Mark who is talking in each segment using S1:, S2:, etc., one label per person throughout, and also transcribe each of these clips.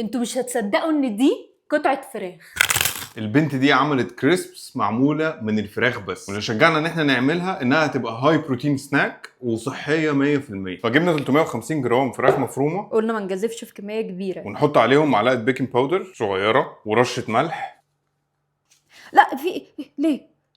S1: انتوا مش هتصدقوا ان دي قطعه فراخ.
S2: البنت دي عملت كريسبس معموله من الفراخ بس، واللي شجعنا ان احنا نعملها انها تبقى هاي بروتين سناك وصحيه 100%. فجبنا 350 جرام فراخ مفرومه،
S1: قلنا ما نجازفش في كميه كبيره
S2: ونحط عليهم معلقه بيكنج باودر صغيره ورشه ملح.
S1: لا في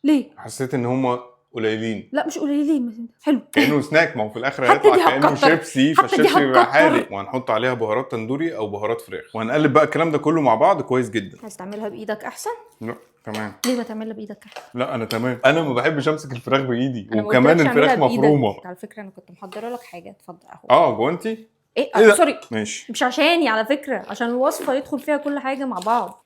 S1: ليه
S2: حسيت ان هم قليلين.
S1: لا مش قليلين، حلو
S2: كانه سناك، ما هو في الاخر
S1: حتى
S2: هيطلع
S1: دي
S2: كانه
S1: هتكتر.
S2: شيبسي،
S1: حتى دي
S2: فالشيبسي بيبقى
S1: هتكتر.
S2: حادق. وهنحط عليها بهارات تندوري او بهارات فراخ، وهنقلب بقى الكلام ده كله مع بعض كويس جدا.
S1: عايز تعملها بايدك احسن؟
S2: لا تمام.
S1: ليه ما تعملها بايدك احسن؟
S2: لا انا تمام، انا ما بحبش امسك الفراخ بايدي،
S1: أنا ما
S2: وكمان
S1: قلتلكش
S2: الفراخ
S1: اعملها بإيدك.
S2: مفرومه.
S1: على فكره انا كنت محضره لك حاجه، اتفضل اهو.
S2: جوانتي
S1: ايه
S2: ده؟
S1: سوري،
S2: ماشي.
S1: مش عشاني على فكره، عشان الوصفه يدخل فيها كل حاجه مع بعض.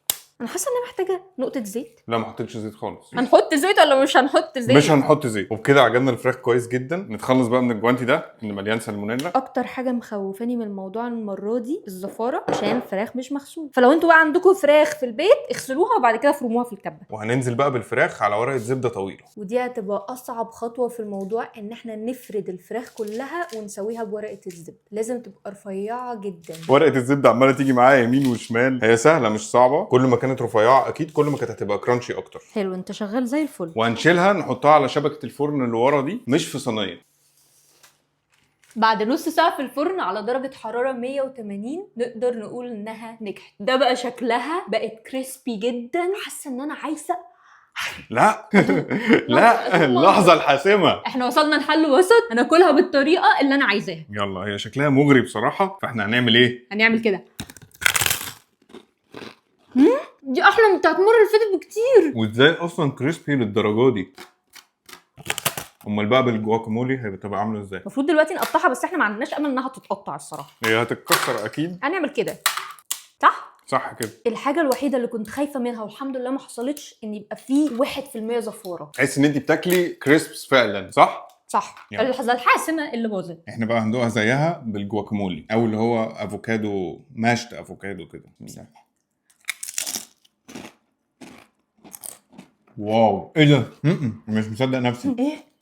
S1: انا حاسه ان انا محتاجه نقطه زيت.
S2: لا ما حطيتش زيت خالص.
S1: هنحط زيت ولا مش هنحط زيت؟
S2: مش هنحط زيت. وبكده عجننا الفراخ كويس جدا. نتخلص بقى من الجوانتي ده اللي مليان سالمونيلا.
S1: اكتر حاجه مخوفاني من الموضوع المره دي الزفاره، عشان الفراخ مش مغسوله. فلو انتوا بقى عندكم فراخ في البيت اغسلوها وبعد كده افرموها في الكبه.
S2: وهننزل بقى بالفراخ على ورقه زبده طويله.
S1: ودي هتبقى اصعب خطوه في الموضوع، ان احنا نفرد الفراخ كلها ونسويها بورقه الزبده. لازم تبقى رفيعه جدا.
S2: ورقه الزبده عماله تيجي معايا يمين وشمال. هي سهله مش صعبه، كل ما كانت رفيعه اكيد كل ما كانت هتبقى كرانشي اكتر.
S1: حلو، انت شغال زي الفل.
S2: وهنشيلها نحطها على شبكه الفرن اللي ورا دي، مش في صينيه.
S1: بعد نص ساعة في الفرن على درجة حرارة 180 نقدر نقول انها نجحت. ده بقى شكلها بقت كريسبي جدا. حاسة ان انا عايزة
S2: لا لا، اللحظه الحاسمه.
S1: احنا وصلنا لحل وسط، هناكلها بالطريقة اللي انا عايزاها.
S2: يلا، هي شكلها مغري بصراحه، فاحنا هنعمل ايه؟
S1: هنعمل كده. دي احلى من بتاعت المرة اللي فاتت بكتير.
S2: وازاي اصلا كريسبي للدرجه دي؟ امال بقى بالجواكامولي هتبقى عامله ازاي؟
S1: المفروض دلوقتي نقطعها، بس احنا ما عندناش امل انها تتقطع الصراحة.
S2: هي هتتكسر اكيد.
S1: هنعمل كده صح؟
S2: صح كده.
S1: الحاجة الوحيدة اللي كنت خايفة منها والحمد لله ما حصلتش، ان يبقى فيه 1% زفارة.
S2: تحس ان انت بتاكلي كريسبس فعلا، صح؟
S1: صح.
S2: يلا.
S1: اللحظة الحاسمة اللي باظت.
S2: احنا بقى هندوقها زيها بالجواكامولي، او اللي هو افوكادو، ماشت افوكادو كده. واو، ايه ده؟ مش مصدق نفسي.
S1: ايه؟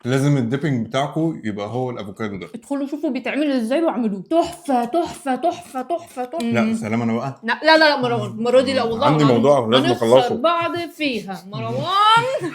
S2: لازم الديبنج بتاعكم يبقى هو الافوكادو ده.
S1: ادخلوا شوفوا بيتعمل ازاي واعملوه. تحفه تحفه تحفه تحفه تحفه.
S2: لا سلام انا بقى.
S1: لا لا لا مروان، المره دي لا والله
S2: عندي موضوع لازم
S1: هنخسر
S2: اخلصه.
S1: بعض فيها مروان.